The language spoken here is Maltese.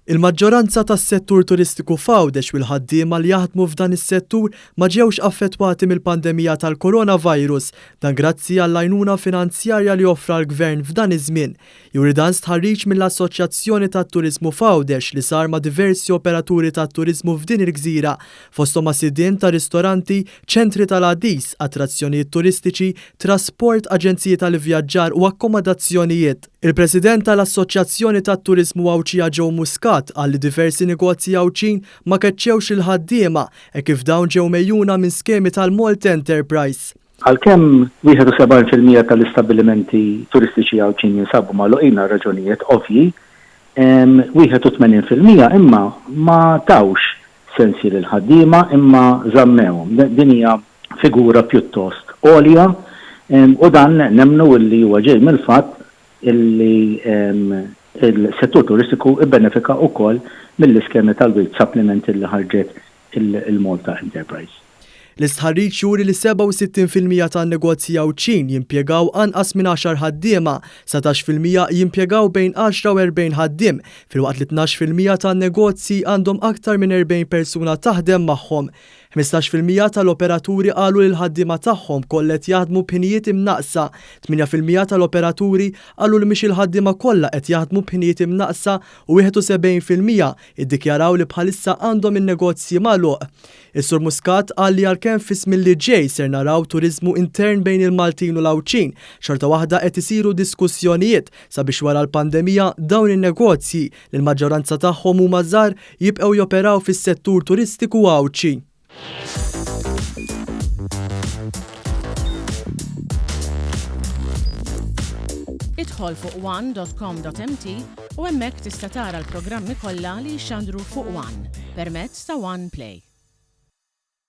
Il-maġġoranza tas-settur turistiku f'Għawdex u l-ħaddiema li jaħdmu f'dan is-settur ma ġewx affettwati mill-pandemija tal-Coronavirus dan grazzi għall-għajnuna finanzjarja li offra l-Gvern f'dan iż-żmien. Juri dan stħarriġ mill-Assoċjazzjoni tat-Turiżmu f'Għawdex li sar ma' diversi operaturi tat-Turiżmu f'din il-gżira fosthom sidien ta' ristoranti, ċentri tal-għadis, attrazzjonijiet turistiċi, trasport, aġenziji tal-ivvjaġar u akkomodazzjonijiet. Il-President tal-Assoċjazzjoni tat-Turiżmu Għawċija Joe Muscat għalli diversi negozji Għawċin ma keċċewx il-ħaddiema kif dawn ġew mejjuna minn skemi tal-Malta Enterprise. Għalkemm 71% tal-istabbilimenti turistiċi Għawċin jinsabu magħluqin għal raġunijiet ovvji, 81% imma ma tawx sensi lill-ħaddiema imma żammewhom. Din hija figura pjuttost għolja u dan nemmnu li huwa ġej mill-fatt illi il-settur turistiku ibbenefika wkoll mill-iskemi tal-Wieħed supplement li ħarġet il-Malta Enterprise. L-istħarriġ juri li 67% tan-negozji Għawċin jimpjegaw anqas minn 10 ħaddiema, 17% jimpjegaw bejn 10 u 40 ħaddiem, filwaqt li 12% tan-negozji għandhom aktar minn 40 persuna taħdem magħhom. 15% tal-operaturi qalu li l-ħaddiema tagħhom kollet jaħdmu b'ħinijiet imnaqsa, 8% tal-operaturi qalu li mhix il-ħaddiema kollha qed jaħdmu b'ħinijiet imnaqsa u 71% iddikjaraw li bħalissa għandhom in-negozji magħluq. Is-Sur Muscat qal li għalkemm fis-żmien li ġej ser naraw turiżmu intern bejn il-Maltin u l-Għawċin, xorta waħda qed isiru diskussjonijiet sabiex wara l-pandemija dawn in-negozji li l-maġġoranza tagħhom huma żgħar jibqgħu joperaw fis-settur turistiku Għawċin. Idħol fuq one.com.mt u hemmhekk tista' tara l-programmi kollha li jxandru fuq One permezz ta' One Play.